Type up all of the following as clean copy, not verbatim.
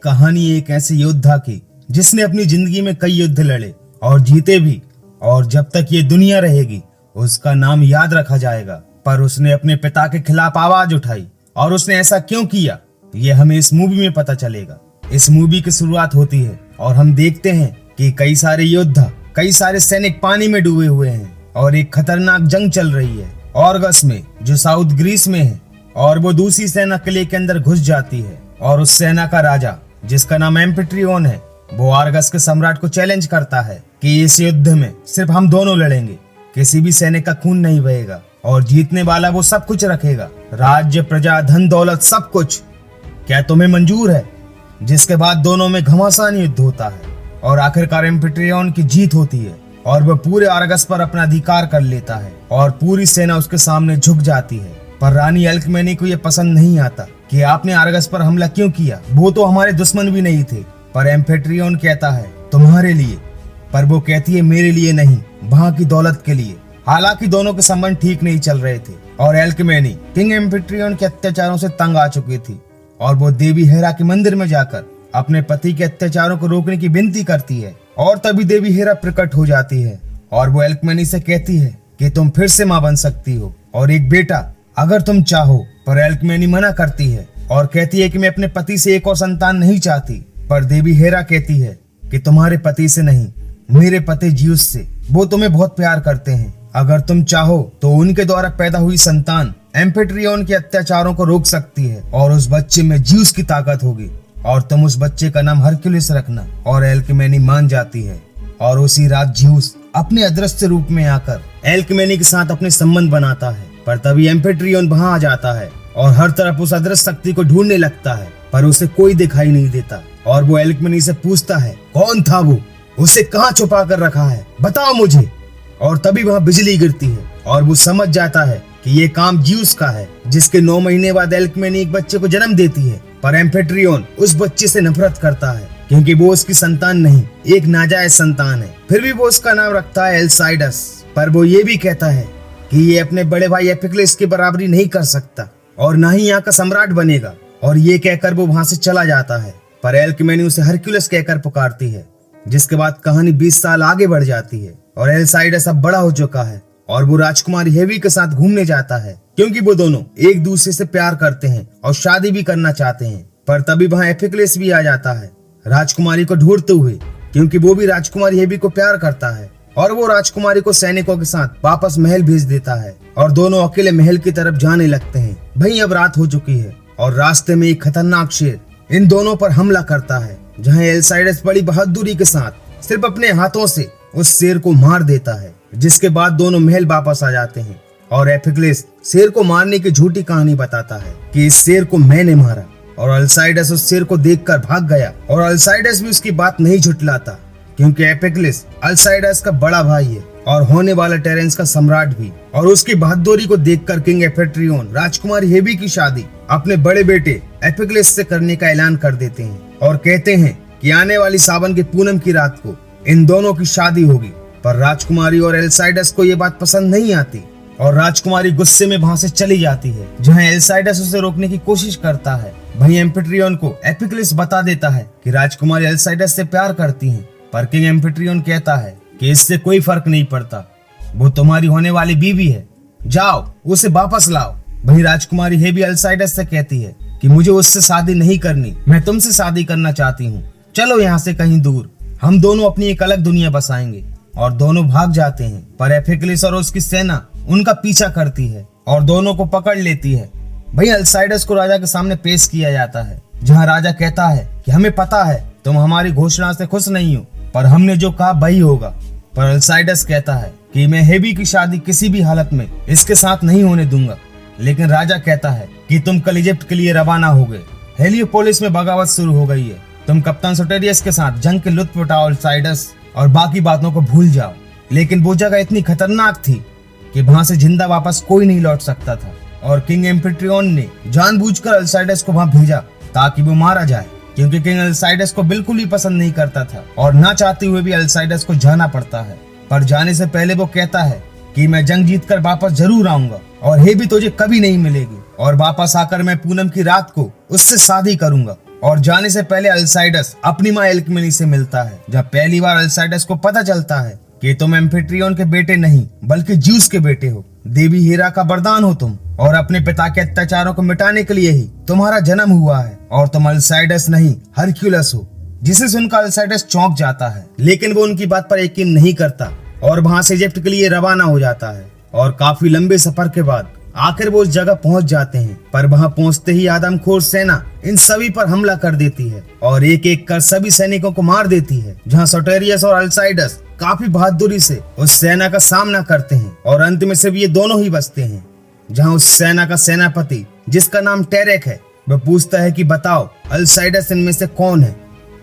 कहानी एक ऐसे योद्धा की जिसने अपनी जिंदगी में कई युद्ध लड़े और जीते भी, और जब तक ये दुनिया रहेगी उसका नाम याद रखा जाएगा। पर उसने अपने पिता के खिलाफ आवाज उठाई, और उसने ऐसा क्यों किया ये हमें इस मूवी में पता चलेगा। इस मूवी की शुरुआत होती है और हम देखते हैं कि कई सारे योद्धा, कई सारे सैनिक पानी में डूबे हुए हैं और एक खतरनाक जंग चल रही है ऑर्गस में, जो साउथ ग्रीस में है। और वो दूसरी सेना किले के अंदर घुस जाती है और उस सेना का राजा, जिसका नाम एम्फिट्रियोन है, वो आर्गस के सम्राट को चैलेंज करता है कि इस युद्ध में सिर्फ हम दोनों लड़ेंगे, किसी भी सैनिक का खून नहीं बहेगा और जीतने वाला वो सब कुछ रखेगा, राज्य, प्रजा, धन दौलत, सब कुछ। क्या तुम्हें मंजूर है? जिसके बाद दोनों में घमासान युद्ध होता है और आखिरकार एम्फिट्रियोन की जीत होती है और वह पूरे आर्गस पर अपना अधिकार कर लेता है और पूरी सेना उसके सामने झुक जाती है। पर रानी एल्कमेनी को यह पसंद नहीं आता कि आपने आर्गस पर हमला क्यों किया, वो तो हमारे दुश्मन भी नहीं थे। पर एम्फिट्रियोन कहता है तुम्हारे लिए, पर वो कहती है मेरे लिए नहीं, वहां की दौलत के लिए। हालांकि दोनों के संबंध ठीक नहीं चल रहे थे और एल्कमेनी किंग एम्फिट्रियोन के अत्याचारों से तंग आ चुकी थी और वो देवी हेरा के मंदिर में जाकर अपने पति के अत्याचारों को रोकने की विनती करती है। और तभी देवी हेरा प्रकट हो जाती है और वो एल्कमेनी से कहती है कि तुम फिर से मां बन सकती हो और एक बेटा अगर तुम चाहो। पर एल्कमेनी मना करती है और कहती है कि मैं अपने पति से एक और संतान नहीं चाहती। पर देवी हेरा कहती है कि तुम्हारे पति से नहीं, मेरे पति ज्यूस से, वो तुम्हें बहुत प्यार करते हैं। अगर तुम चाहो तो उनके द्वारा पैदा हुई संतान एम्फिट्रियोन के अत्याचारों को रोक सकती है और उस बच्चे में ज्यूस की ताकत होगी और तुम उस बच्चे का नाम हरक्यूलिस रखना। और एल्कमेनी मान जाती है और उसी रात ज्यूस अपने अदृश्य रूप में आकर एल्कमेनी के साथ अपने संबंध बनाता है। पर तभी एम्फिट्रियोन वहां आ जाता है और हर तरफ उस अदृश्य शक्ति को ढूंढने लगता है, पर उसे कोई दिखाई नहीं देता। और वो एल्कमेनी से पूछता है कौन था वो, उसे कहाँ छुपा कर रखा है, बताओ मुझे। और तभी वहां बिजली गिरती है और वो समझ जाता है कि ये काम ज्यूस का है, जिसके 9 महीने बाद एल्कमेनी एक बच्चे को जन्म देती है। पर एम्फिट्रियोन उस बच्चे से नफरत करता है क्योंकि वो उसकी संतान नहीं, एक नाजायज संतान है। फिर भी वो उसका नाम रखता है एल्साइडस। पर वो ये भी कहता है कि ये अपने बड़े भाई एपिक्लेस की बराबरी नहीं कर सकता और ना ही यहाँ का सम्राट बनेगा। और ये कहकर वो वहां से चला जाता है। पर एल्कमेनी उसे हरक्यूलिस कहकर पुकारती है। जिसके बाद कहानी 20 साल आगे बढ़ जाती है और एल्साइडस अब बड़ा हो चुका है और वो राजकुमारी हेवी के साथ घूमने जाता है क्योंकि वो दोनों एक दूसरे से प्यार करते हैं और शादी भी करना चाहते हैं। पर तभी वहां एपिक्लेस भी आ जाता है राजकुमारी को ढूंढते हुए, क्योंकि वो भी राजकुमारी हेवी को प्यार करता है। और वो राजकुमारी को सैनिकों के साथ वापस महल भेज देता है और दोनों अकेले महल की तरफ जाने लगते हैं। वहीं अब रात हो चुकी है और रास्ते में एक खतरनाक शेर इन दोनों पर हमला करता है, जहां एल्साइडस बड़ी बहादुरी के साथ सिर्फ अपने हाथों से उस शेर को मार देता है। जिसके बाद दोनों महल वापस आ जाते हैं और एपिक्लेस शेर को मारने की झूठी कहानी बताता है कि इस शेर को मैंने मारा। और अल्साइडस उस शेर को देखकर भाग गया और अल्साइडस भी उसकी बात नहीं झुठलाता, क्योंकि एपिक्लेस अल्साइडस का बड़ा भाई है और होने वाला टेरेंस का सम्राट भी। और उसकी बहादुरी को देखकर किंग एम्फिट्रियोन राजकुमारी हेवी की शादी अपने बड़े बेटे एपिक्लेस से करने का ऐलान कर देते हैं और कहते हैं कि आने वाली सावन की पूनम की रात को इन दोनों की शादी होगी। पर राजकुमारी और एल्साइडस को ये बात पसंद नहीं आती और राजकुमारी गुस्से में वहां से चली जाती है, जहां एल्साइडस उसे रोकने की कोशिश करता है। वहीं एम्फिट्रियोन को एपिक्लेस बता देता है कि राजकुमारी एल्साइडस से प्यार करती हैं। पर किंग एम्फिट्रियोन कहता है कि इससे कोई फर्क नहीं पड़ता, वो तुम्हारी होने वाली बीवी है, जाओ उसे वापस लाओ। वहीं राजकुमारी हेवी एल्साइडस से कहती है कि मुझे उससे शादी नहीं करनी, मैं तुमसे शादी करना चाहती हूँ, चलो यहाँ से कहीं दूर, हम दोनों अपनी एक अलग दुनिया बसाएंगे। और दोनों भाग जाते हैं। पर एपिक्लेस और उसकी सेना उनका पीछा करती है और दोनों को पकड़ लेती है। वहीं एल्साइडस को राजा के सामने पेश किया जाता है, जहाँ राजा कहता है कि हमें पता है तुम हमारी घोषणा से खुश नहीं हो, पर हमने जो कहा वही होगा। पर एल्साइडस कहता है कि मैं हेवी की शादी किसी भी हालत में इसके साथ नहीं होने दूंगा। लेकिन राजा कहता है कि तुम कल इजिप्ट के लिए रवाना हो गए, हेलियोपोलिस में बगावत शुरू हो गई है, तुम कप्तान सोटेरियस के साथ जंग के लुत्फ उठाओ एल्साइडस, और बाकी बातों को भूल जाओ। लेकिन वो जगह इतनी खतरनाक थी कि वहां से जिंदा वापस कोई नहीं लौट सकता था और किंग एम्फिट्रियोन ने जानबूझकर एल्साइडस को वहां भेजा ताकि वो मारा जाए, क्योंकि किंग एल्साइडस को बिल्कुल भी पसंद नहीं करता था और ना चाहते हुए भी एल्साइडस को जाना पड़ता है। पर जाने से पहले वो कहता है कि मैं जंग जीतकर वापस जरूर आऊंगा और हेवी तुझे कभी नहीं मिलेगी और वापस आकर मैं पूनम की रात को उससे शादी करूंगा। और जाने से पहले अल्साइडस अपनी माँ एल्क्मेनी से मिलता है। जब पहली बार अल्साइडस को पता चलता है कि तुम एम्फिट्रियोन के बेटे नहीं बल्कि ज्यूस के बेटे हो, देवी हीरा का वरदान हो तुम, और अपने पिता के अत्याचारों को मिटाने के लिए ही तुम्हारा जन्म हुआ है, और तुम अल्साइडस नहीं हरक्यूलस हो। जिसे सुनकर अल्साइडस चौंक जाता है, लेकिन वो उनकी बात पर यकीन नहीं करता और वहां से इजिप्ट के लिए रवाना हो जाता है। और काफी लंबे सफर के बाद आखिर वो उस जगह पहुंच जाते हैं, पर वहां पहुंचते ही आदमखोर सेना इन सभी पर हमला कर देती है और एक एक कर सभी सैनिकों को मार देती है। जहां सोटेरियस और अल्साइडस काफी बहादुरी से उस सेना का सामना करते हैं और अंत में सिर्फ ये दोनों ही बचते हैं। जहां उस सेना का सेनापति, जिसका नाम टेरेक है, वह पूछता है कि बताओ अल्साइडस इनमें से कौन है।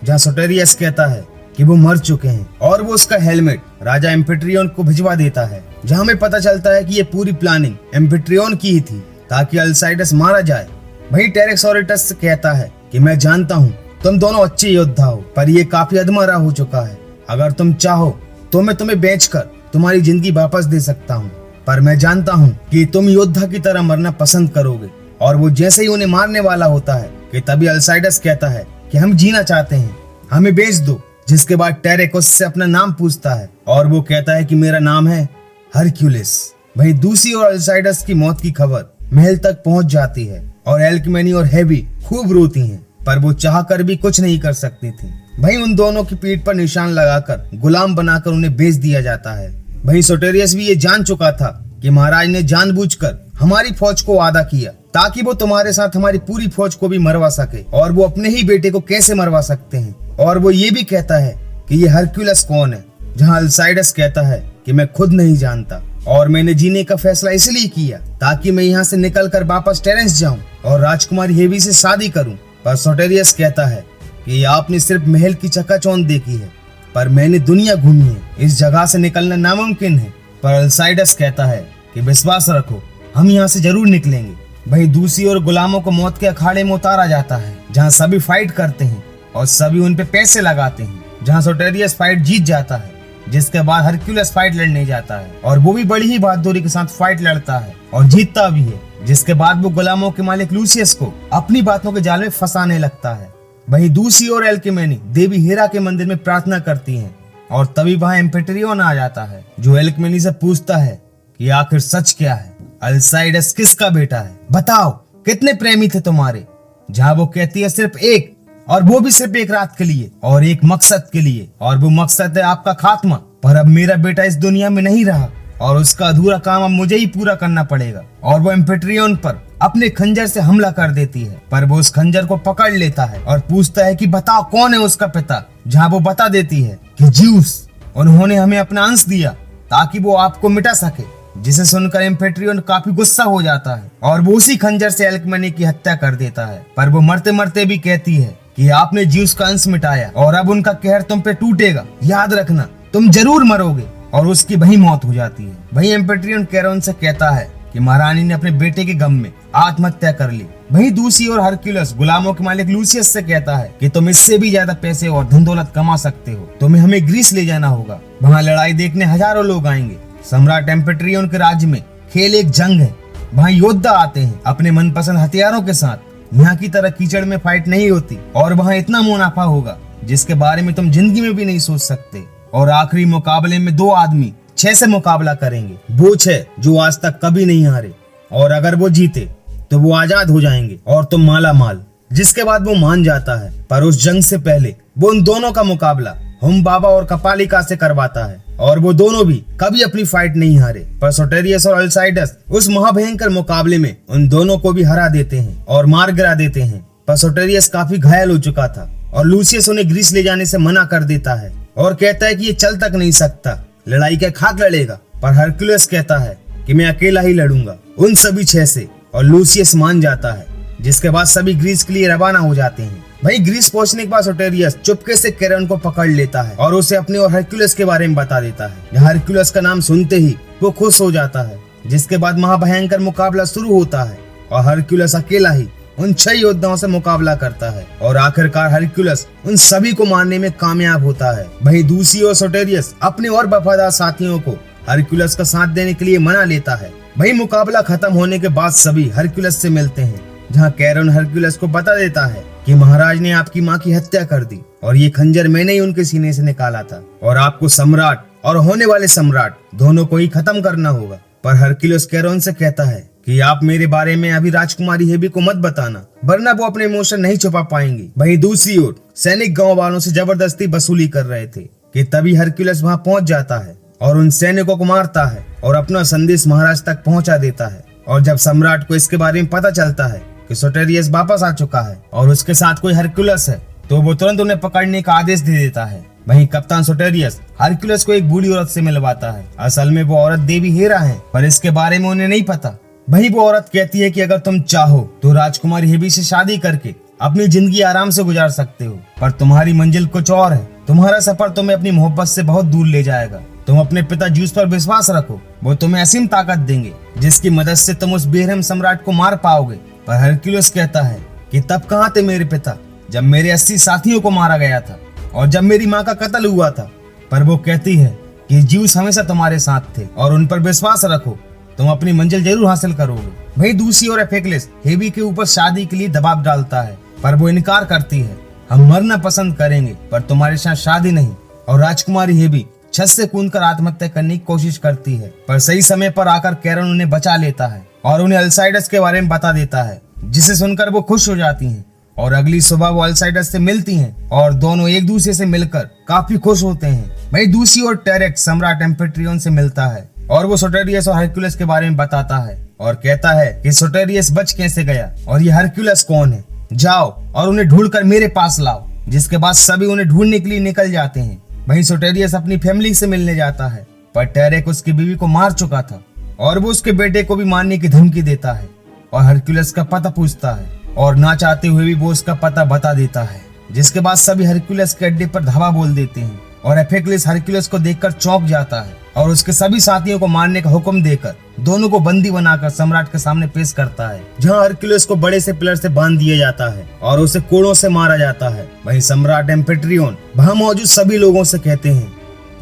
जहां सोटेरियस कहता है कि वो मर चुके हैं और वो उसका हेलमेट राजा एम्फिट्रियोन को भिजवा देता है। जहां हमें पता चलता है कि ये पूरी प्लानिंग एम्फिट्रियोन की ही थी ताकि अल्साइडस मारा जाए। वहीं टेरेक सोरेटस से कहता है कि मैं जानता हूँ तुम दोनों अच्छे योद्धा हो, पर ये काफी अधमरा हो चुका है। अगर तुम चाहो तो मैं तुम्हें बेचकर तुम्हारी जिंदगी वापस दे सकता हूँ, पर मैं जानता हूँ कि तुम योद्धा की तरह मरना पसंद करोगे। और वो जैसे ही उन्हें मारने वाला होता है कि तभी अल्साइडस कहता है कि हम जीना चाहते हैं, हमें बेच दो। जिसके बाद टेरेक उससे अपना नाम पूछता है और वो कहता है कि मेरा नाम है हरक्यूलिस। वहीं दूसरी ओर अल्साइडस की मौत की खबर महल तक पहुंच जाती है और एल्क्मेनी और हेवी खूब रोती हैं, पर वो चाहकर भी कुछ नहीं कर सकती थी। वहीं उन दोनों की पीठ पर निशान लगाकर गुलाम बनाकर उन्हें बेच दिया जाता है। वहीं सोटेरियस भी ये जान चुका था कि महाराज ने जानबूझकर हमारी फौज को आधा किया ताकि वो तुम्हारे साथ हमारी पूरी फौज को भी मरवा सके, और वो अपने ही बेटे को कैसे मरवा सकते हैं। और वो ये भी कहता है कि ये हरक्यूलस कौन है। जहां अल्साइडस कहता है कि मैं खुद नहीं जानता और मैंने जीने का फैसला इसलिए किया ताकि मैं यहाँ से निकलकर वापस टेरेंस जाऊं और राजकुमारी हेवी से शादी करूं। पर सोटेरियस कहता है कि आपने सिर्फ महल की चकाचौंध देखी है, पर मैंने दुनिया घूमी है, इस जगह से निकलना नामुमकिन है। पर अल्साइडस कहता है कि विश्वास रखो, हम यहाँ से जरूर निकलेंगे। वहीं दूसरी ओर गुलामों को मौत के अखाड़े में उतारा जाता है, जहाँ सभी फाइट करते हैं और सभी उन पे पैसे लगाते हैं। जहाँ सोटेरियस फाइट जीत जाता है, जिसके बाद हरक्यूलस फाइट लड़ने जाता है और वो भी बड़ी ही बहादुरी के साथ फाइट लड़ता है और जीतता भी है। जिसके बाद वो गुलामों के मालिक लूसियस को अपनी बातों के जाल में फंसाने लगता है। वहीं दूसरी ओर एल्क्मेनी देवी हीरा के मंदिर में प्रार्थना करती है और तभी वहाँ एम्फिट्रियोन आ जाता है, जो एल्क्मेनी से पूछता है कि आखिर सच क्या है, अल्साइडस किसका बेटा है, बताओ कितने प्रेमी थे तुम्हारे। जहाँ वो कहती है सिर्फ एक, और वो भी सिर्फ एक रात के लिए और एक मकसद के लिए, और वो मकसद है आपका खात्मा। पर अब मेरा बेटा इस दुनिया में नहीं रहा और उसका अधूरा काम अब मुझे ही पूरा करना पड़ेगा। और वो एम्फिट्रियोन पर अपने खंजर से हमला कर देती है, पर वो उस खंजर को पकड़ लेता है और पूछता है कि बताओ कौन है उसका पिता। जहाँ वो बता देती है कि ज्यूस, उन्होंने हमें अपना अंश दिया ताकि वो आपको मिटा सके। जिसे सुनकर एम्फिट्रियोन काफी गुस्सा हो जाता है और वो उसी खंजर से एल्क्मेनी की हत्या कर देता है। पर वो मरते मरते भी कहती है कि आपने ज्यूस का अंश मिटाया और अब उनका कहर तुम पे टूटेगा, याद रखना तुम जरूर मरोगे। और उसकी वही मौत हो जाती है। वही एम्फिट्रियोन कैरोन से कहता है कि महारानी ने अपने बेटे के गम में आत्महत्या कर ली। वहीं दूसरी ओर हरक्यूलस गुलामों के मालिक लूसियस से कहता है कि तुम इससे भी ज्यादा पैसे और धन दौलत कमा सकते हो, तुम्हें हमें ग्रीस ले जाना होगा, वहाँ लड़ाई देखने हजारों लोग आएंगे। सम्राट एम्फिट्रियोन के राज्य में खेल एक जंग है, वहाँ योद्धा आते हैं अपने मनपसंद हथियारों के साथ। यहाँ की तरह कीचड़ में फाइट नहीं होती और वहाँ इतना मुनाफा होगा जिसके बारे में तुम जिंदगी में भी नहीं सोच सकते। और आखिरी मुकाबले में 2 आदमी 6 से मुकाबला करेंगे, वो 6 जो आज तक कभी नहीं हारे, और अगर वो जीते तो वो आजाद हो जाएंगे और तुम माला माल। जिसके बाद वो मान जाता है, पर उस जंग से पहले वो उन दोनों का मुकाबला हुम बाबा और कपालिका से करवाता है और वो दोनों भी कभी अपनी फाइट नहीं हारे। पर सोटेरियस और अल्साइडस उस महाभयंकर मुकाबले में उन दोनों को भी हरा देते हैं और मार गिरा देते हैं। पर सोटेरियस काफी घायल हो चुका था और लूसियस उन्हें ग्रीस ले जाने से मना कर देता है और कहता है कि ये चल तक नहीं सकता, लड़ाई के खाक लड़ेगा। पर हरक्यूलस कहता है कि मैं अकेला ही लड़ूंगा उन सभी 6 से, और लूसियस मान जाता है। जिसके बाद सभी ग्रीस के लिए रवाना हो जाते हैं। वहीं ग्रीस पहुंचने के बाद सोटेरियस चुपके से कैरोन को पकड़ लेता है और उसे अपने और हरक्यूलस के बारे में बता देता है। हरक्यूलस का नाम सुनते ही वो खुश हो जाता है। जिसके बाद महाभयंकर मुकाबला शुरू होता है और हरक्यूलस अकेला ही उन 6 योद्धाओं से मुकाबला करता है और आखिरकार हरक्यूलस उन सभी को मारने में कामयाब होता है। वहीं दूसरी ओर सोटेरियस अपने और वफादार साथियों को हरक्यूलस का साथ देने के लिए मना लेता है। वहीं मुकाबला खत्म होने के बाद सभी हरक्यूलस से मिलते हैं, जहां कैरोन हरक्यूलस को बता देता है कि महाराज ने आपकी माँ की हत्या कर दी और ये खंजर मैंने ही उनके सीने से निकाला था और आपको सम्राट और होने वाले सम्राट दोनों को ही खत्म करना होगा। पर हरक्यूलिस कैरोन से कहता है कि आप मेरे बारे में अभी राजकुमारी हेबी को मत बताना, वरना वो अपने इमोशन नहीं छुपा पाएंगी। वहीं दूसरी ओर सैनिक गांव वालों से जबरदस्ती वसूली कर रहे थे कि तभी हरक्यूलिस वहां पहुंच जाता है और उन सैनिकों को मारता है और अपना संदेश महाराज तक पहुंचा देता है। और जब सम्राट को इसके बारे में पता चलता है कि सोटेरियस वापस आ चुका है और उसके साथ कोई हरक्यूलिस है, तो वो तुरंत उन्हें पकड़ने का आदेश दे देता है। वहीं कप्तान सोटेरियस हरक्यूलिस को एक बूढ़ी औरत से मिलवाता है। असल में वो औरत देवी हेरा है, पर इसके बारे में उन्हें नहीं पता। वहीं वो औरत कहती है कि अगर तुम चाहो तो राजकुमारी हेबी से शादी करके अपनी जिंदगी आराम से गुजार सकते हो, पर तुम्हारी मंजिल कुछ और है। तुम्हारा सफर तुम्हें अपनी मोहब्बत से बहुत दूर ले जाएगा। तुम अपने पिता ज्यूस पर विश्वास रखो, वो तुम्हें असीम ताकत देंगे जिसकी मदद से तुम उस बेरहम सम्राट को मार पाओगे। पर हरक्यूलिस कहता है कि तब कहाँ थे मेरे पिता जब मेरे 80 साथियों को मारा गया था और जब मेरी माँ का कत्ल हुआ था। पर वो कहती है कि ज्यूस हमेशा तुम्हारे साथ थे और उन पर विश्वास रखो, तुम अपनी मंजिल जरूर हासिल करोगे। वहीं दूसरी ओर एफेक्लिस हेबी के ऊपर शादी के लिए दबाव डालता है, पर वो इनकार करती है। हम मरना पसंद करेंगे पर तुम्हारे साथ शादी नहीं। और राजकुमारी हेबी छत से कूदकर आत्महत्या करने की कोशिश करती है, पर सही समय पर आकर कैरन उन्हें बचा लेता है और उन्हें अल्साइडस के बारे में बता देता है, जिसे सुनकर वो खुश हो जाती हैं। और अगली सुबह वो अल्साइडस से मिलती हैं और दोनों एक दूसरे से मिलकर काफी खुश होते हैं। वहीं दूसरी ओर टेरेक्स सम्राट एम्फिट्रियन से मिलता है और वो सोटेरियस और हरक्यूलिस के बारे में बताता है और कहता है कि सोटेरियस बच कैसे गया और ये हरक्यूलिस कौन है। जाओ और उन्हें ढूंढकर मेरे पास लाओ। जिसके बाद सभी उन्हें ढूंढने के लिए निकल जाते हैं। वहीं सोटेरियस अपनी फैमिली से मिलने जाता है, पर टेरेक उसकी बीवी को मार चुका था और वो उसके बेटे को भी मारने की धमकी देता है और हरक्यूलिस का पता पूछता है और ना चाहते हुए भी वो उसका पता बता देता है। जिसके बाद सभी हरक्यूलिस के अड्डे पर धावा बोल देते हैं और एफेक्लिस हरक्यूलिस को देखकर चौंक जाता है और उसके सभी साथियों को मारने का हुक्म देकर दोनों को बंदी बनाकर सम्राट के सामने पेश करता है, जहां हरक्यूलिस को बड़े से पिलर से बांध दिया जाता है और उसे कोड़ों से मारा जाता है। वहीं सम्राट एम्फिट्रियन वहां मौजूद सभी लोगों से कहते हैं,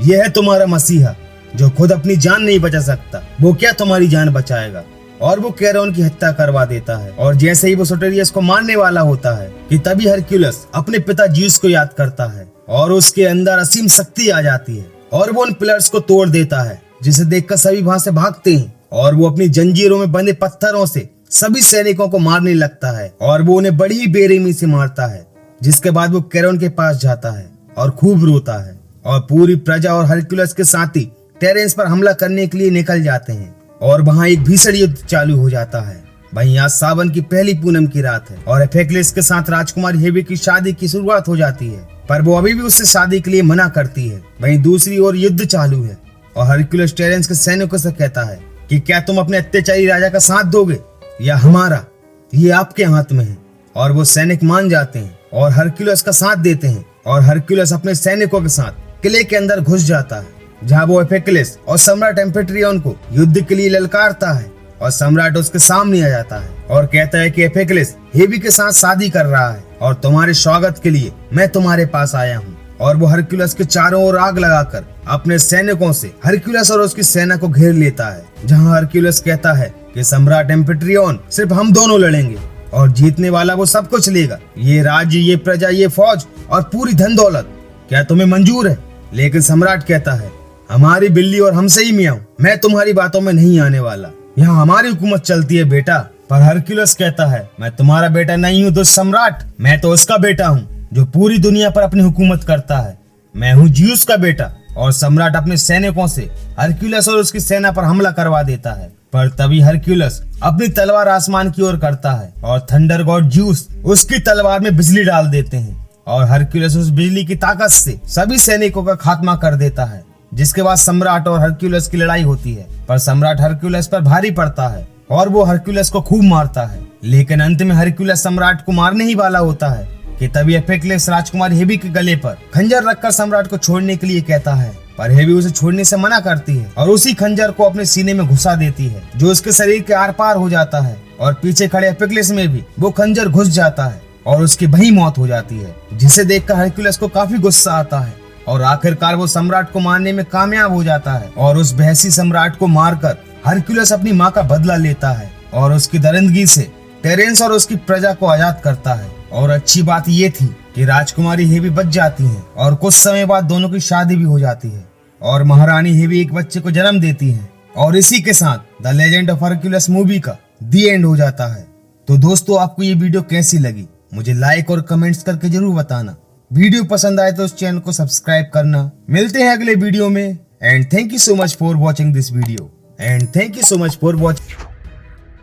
यह है तुम्हारा मसीहा जो खुद अपनी जान नहीं बचा सकता, वो क्या तुम्हारी जान बचाएगा। और वो कैरोन की हत्या करवा देता है। और जैसे ही वो सोटेरियस को मारने वाला होता है कि तभी हरक्यूलिस अपने पिता ज्यूस को याद करता है और उसके अंदर असीम शक्ति आ जाती है और वो उन पिलर्स को तोड़ देता है, जिसे देखकर सभी वहां से भागते हैं और वो अपनी जंजीरों में बंधे पत्थरों से सभी सैनिकों को मारने लगता है और वो उन्हें बड़ी ही बेरहमी से मारता है। जिसके बाद वो कैरोन के पास जाता है और खूब रोता है और पूरी प्रजा और हरक्यूलिस के साथी टेरेंस पर हमला करने के लिए निकल जाते हैं और वहां एक भीषण युद्ध चालू हो जाता है। वहीं आज सावन की पहली पूनम की रात है और एफेक्लिस के साथ राजकुमारी हेबी की शादी की शुरुआत हो जाती है, पर वो अभी भी उससे शादी के लिए मना करती है। वहीं दूसरी ओर युद्ध चालू है और हरक्यूलिस टेरेंस के सैनिकों से कहता है कि क्या तुम अपने अत्याचारी राजा का साथ दोगे या हमारा, ये आपके हाथ में है। और वो सैनिक मान जाते हैं और हरक्यूलिस का साथ देते हैं और हरक्यूलिस अपने सैनिकों के साथ किले के अंदर घुस जाता है, जहाँ वो एफेक्लिस और सम्राट एम्फिट्रियन को युद्ध के लिए ललकारता है और सम्राट उसके सामने आ जाता है और कहता है कि एफेक्लिस हेबी के साथ शादी कर रहा है और तुम्हारे स्वागत के लिए मैं तुम्हारे पास आया हूँ। और वो हरक्यूलिस के चारों ओर आग लगाकर अपने सैनिकों से हरक्यूलिस और उसकी सेना को घेर लेता है, जहाँ हरक्यूलिस कहता है कि सम्राट एम्फिट्रियन सिर्फ हम दोनों लड़ेंगे और जीतने वाला वो सब कुछ लेगा, ये राज्य, ये प्रजा, ये फौज और पूरी धन दौलत। क्या तुम्हें मंजूर है? लेकिन सम्राट कहता है, हमारी बिल्ली और हमसे ही मियाऊं, मैं तुम्हारी बातों में नहीं आने वाला, यहाँ हमारी हुकूमत चलती है बेटा। पर हरक्यूलिस कहता है, मैं तुम्हारा बेटा नहीं हूँ दुष्ट सम्राट, मैं तो उसका बेटा हूँ जो पूरी दुनिया पर अपनी हुकूमत करता है। मैं हूँ ज्यूस का बेटा। और सम्राट अपने सैनिकों से हरक्यूलिस और उसकी सेना पर हमला करवा देता है, पर तभी हरक्यूलिस अपनी तलवार आसमान की ओर करता है और थंडर गॉड ज्यूस उसकी तलवार में बिजली डाल देते हैं और हरक्यूलिस उस बिजली की ताकत से सभी सैनिकों का खात्मा कर देता है। जिसके बाद सम्राट और हरक्यूलिस की लड़ाई होती है, पर सम्राट हरक्यूलिस पर भारी पड़ता है और वो हरक्यूलिस को खूब मारता है। लेकिन अंत में हरक्यूलिस सम्राट को मारने ही वाला होता है कि तभी एफेक्लिस राजकुमारी हेबी के गले पर खंजर रखकर सम्राट को छोड़ने के लिए कहता है, पर हेबी उसे छोड़ने से मना करती है और उसी खंजर को अपने सीने में घुसा देती है, जो उसके शरीर के आर पार हो जाता है और पीछे खड़े एफेक्लिस में भी वो खंजर घुस जाता है और उसकी वहीं मौत हो जाती है। जिसे देखकर हरक्यूलिस को काफी गुस्सा आता है और आखिरकार वो सम्राट को मारने में कामयाब हो जाता है और उस बहसी सम्राट को मारकर हरक्यूलिस अपनी माँ का बदला लेता है और उसकी दरिंदगी से टेरेंस और उसकी प्रजा को आजाद करता है। और अच्छी बात ये थी कि राजकुमारी हेवी बच जाती हैं और कुछ समय बाद दोनों की शादी भी हो जाती है और महारानी हेवी एक बच्चे को जन्म देती हैं और इसी के साथ the legend of Hercules movie का दी एंड हो जाता है। तो दोस्तों, आपको ये वीडियो कैसी लगी मुझे लाइक और कमेंट्स करके जरूर बताना। वीडियो पसंद आए तो उस चैनल को सब्सक्राइब करना। मिलते हैं अगले वीडियो में and thank you so much for watching this video and thank you so much for watching.